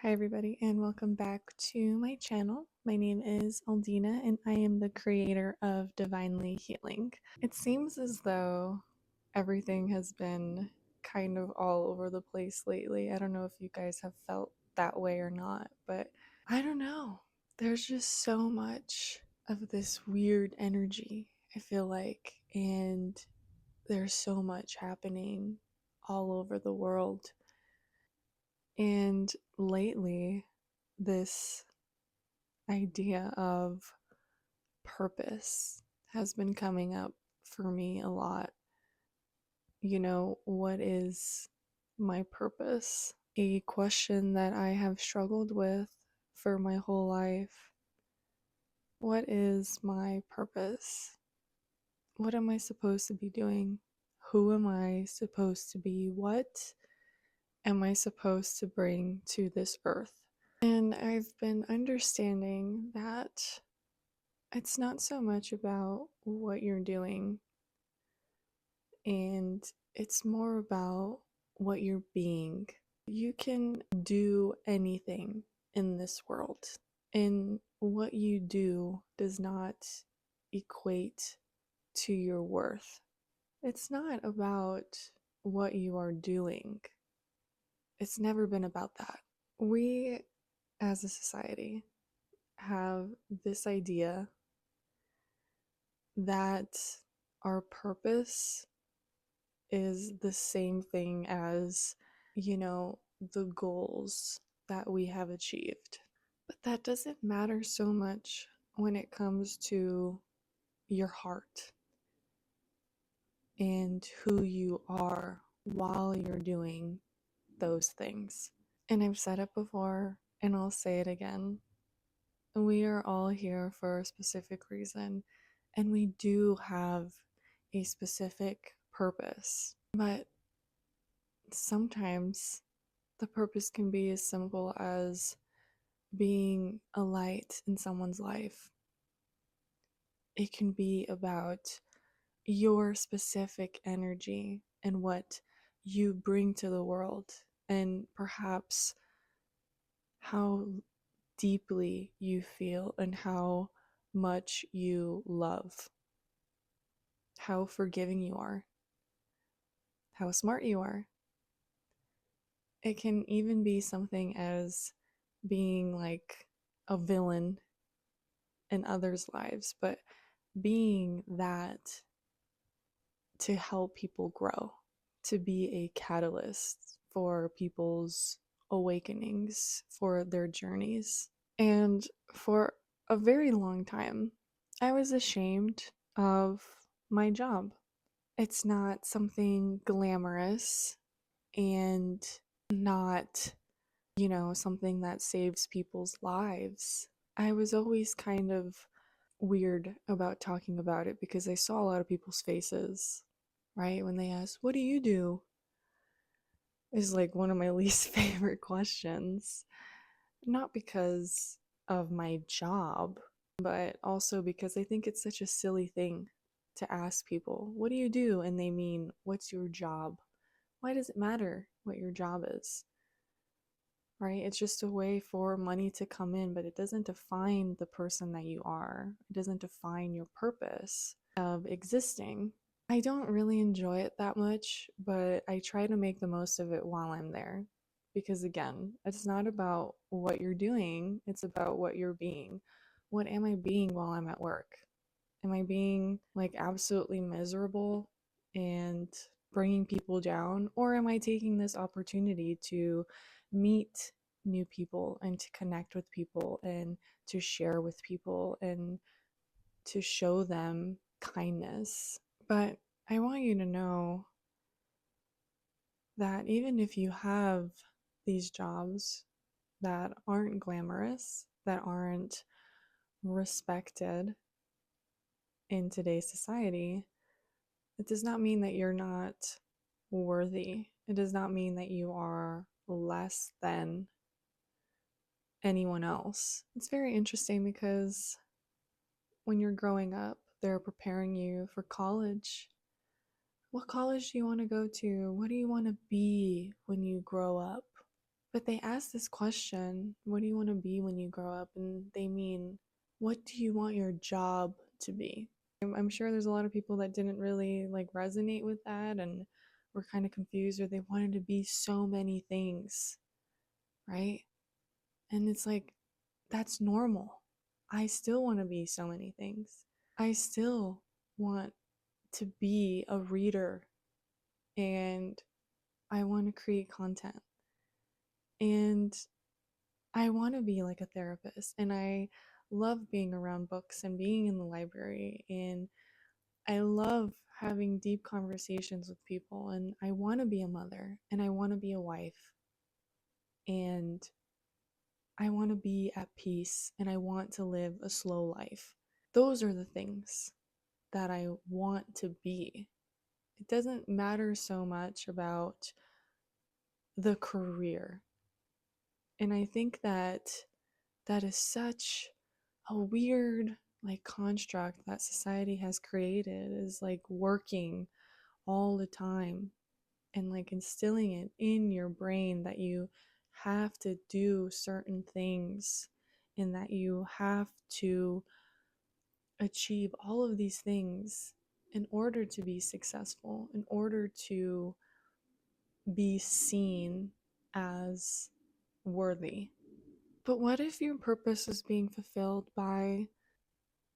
Hi, everybody, and welcome back to my channel. My name is Aldina, and I am the creator of Divinely Healing. It seems as though everything has been kind of all over the place lately. I don't know if you guys have felt that way or not, but I don't know. There's just so much of this weird energy, I feel like, and there's so much happening all over the world. And lately, this idea of purpose has been coming up for me a lot. What is my purpose? A question that I have struggled with for my whole life. What is my purpose? What am I supposed to be doing? Who am I supposed to be? What am I supposed to bring to this earth? And I've been understanding that it's not so much about what you're doing, and it's more about what you're being. You can do anything in this world, and what you do does not equate to your worth. It's not about what you are doing, it's never been about that. We, as a society, have this idea that our purpose is the same thing as, the goals that we have achieved. But that doesn't matter so much when it comes to your heart and who you are while you're doing those things. And I've said it before, and I'll say it again. We are all here for a specific reason, and we do have a specific purpose. But sometimes the purpose can be as simple as being a light in someone's life. It can be about your specific energy and what you bring to the world, and perhaps how deeply you feel and how much you love, how forgiving you are, how smart you are. It can even be something as being like a villain in others' lives, but being that to help people grow, to be a catalyst for people's awakenings, for their journeys. And for a very long time, I was ashamed of my job. It's not something glamorous and not, something that saves people's lives. I was always kind of weird about talking about it because I saw a lot of people's faces, right? When they asked, "What do you do?" is like one of my least favorite questions. Not because of my job, but also because I think it's such a silly thing to ask people, "What do you do?" And they mean, "What's your job?" Why does it matter what your job is? Right? It's just a way for money to come in, but it doesn't define the person that you are. It doesn't define your purpose of existing. I don't really enjoy it that much, but I try to make the most of it while I'm there. Because again, it's not about what you're doing, it's about what you're being. What am I being while I'm at work? Am I being like absolutely miserable and bringing people down? Or am I taking this opportunity to meet new people and to connect with people and to share with people and to show them kindness? But I want you to know that even if you have these jobs that aren't glamorous, that aren't respected in today's society, it does not mean that you're not worthy. It does not mean that you are less than anyone else. It's very interesting because when you're growing up, they're preparing you for college. What college do you want to go to? What do you want to be when you grow up? But they ask this question, what do you want to be when you grow up? And they mean, what do you want your job to be? I'm sure there's a lot of people that didn't really like resonate with that and were kind of confused, or they wanted to be so many things, right? And it's like, that's normal. I still want to be so many things. I still want to be a reader, and I want to create content, and I want to be like a therapist, and I love being around books and being in the library, and I love having deep conversations with people, and I want to be a mother, and I want to be a wife, and I want to be at peace, and I want to live a slow life. Those are the things that I want to be. It doesn't matter so much about the career. And I think that that is such a weird like construct that society has created, is like working all the time and like instilling it in your brain that you have to do certain things and that you have to achieve all of these things in order to be successful, in order to be seen as worthy. But what if your purpose is being fulfilled by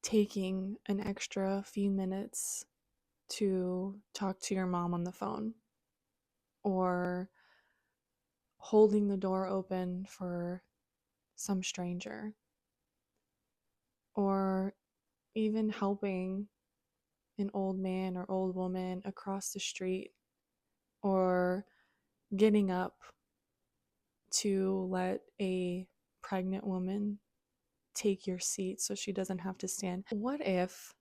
taking an extra few minutes to talk to your mom on the phone, or holding the door open for some stranger, or even helping an old man or old woman across the street, or getting up to let a pregnant woman take your seat so she doesn't have to stand? What if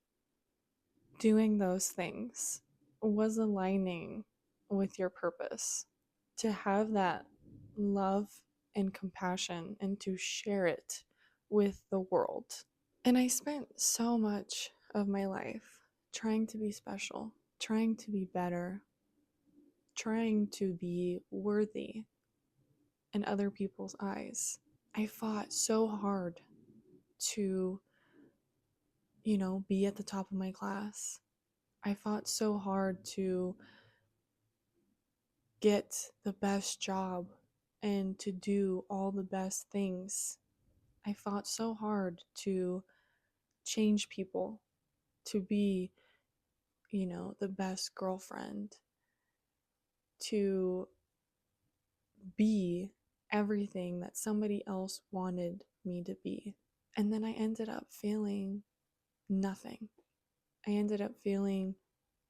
doing those things was aligning with your purpose? To have that love and compassion and to share it with the world. And I spent so much of my life trying to be special, trying to be better, trying to be worthy in other people's eyes. I fought so hard to, be at the top of my class. I fought so hard to get the best job and to do all the best things. I fought so hard to change people, to be, the best girlfriend, to be everything that somebody else wanted me to be. And then I ended up feeling nothing. I ended up feeling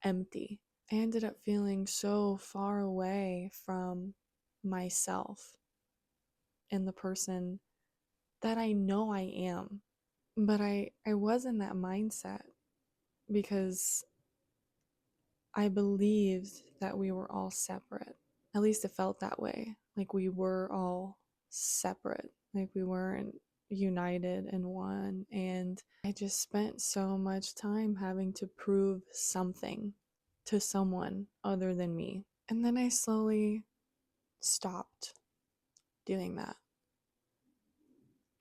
empty. I ended up feeling so far away from myself and the person that I know I am. But I was in that mindset because I believed that we were all separate. At least it felt that way. Like we were all separate. Like we weren't united in one. And I just spent so much time having to prove something to someone other than me. And then I slowly stopped doing that.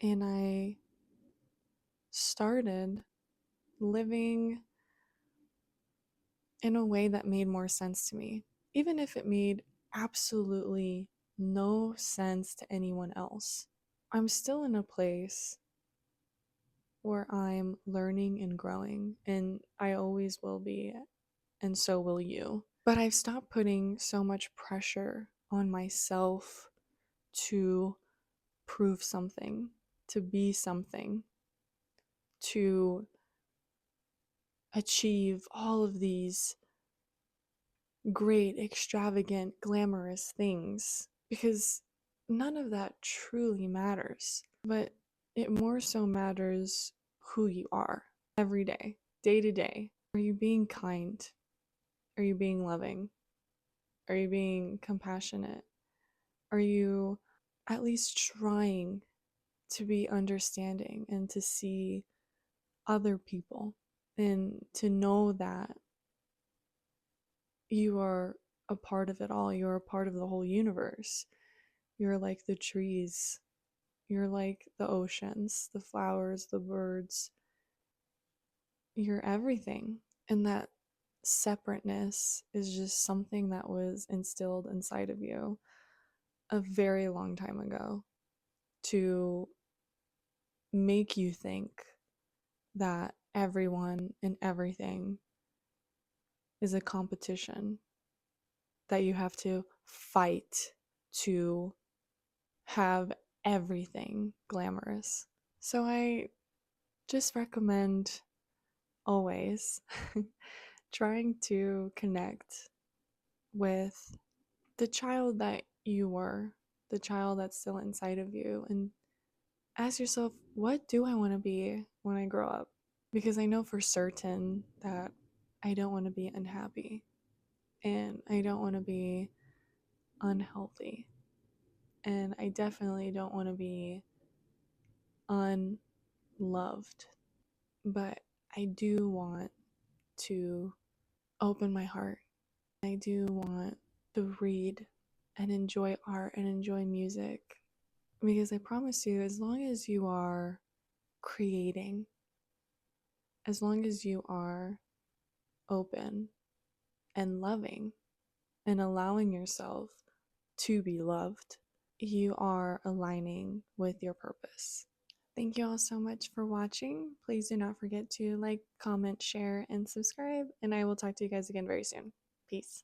And I started living in a way that made more sense to me, even if it made absolutely no sense to anyone else. I'm still in a place where I'm learning and growing, and I always will be, and so will you. But I've stopped putting so much pressure on myself to prove something, to be something, to achieve all of these great, extravagant, glamorous things, because none of that truly matters. But it more so matters who you are every day to day. Are you being kind? Are you being loving? Are you being compassionate? Are you at least trying to be understanding and to see other people and to know that you are a part of it all? You're a part of the whole universe. You're like the trees. You're like the oceans, the flowers, the birds. You're everything. And that separateness is just something that was instilled inside of you a very long time ago to make you think that everyone and everything is a competition, that you have to fight to have everything glamorous. So I just recommend always trying to connect with the child that you were, the child that's still inside of you, and ask yourself, what do I want to be when I grow up? Because I know for certain that I don't want to be unhappy and I don't want to be unhealthy. And I definitely don't want to be unloved. But I do want to open my heart. I do want to read and enjoy art and enjoy music. Because I promise you, as long as you are creating, as long as you are open and loving and allowing yourself to be loved, you are aligning with your purpose. Thank you all so much for watching. Please do not forget to like, comment, share, and subscribe. And I will talk to you guys again very soon. Peace.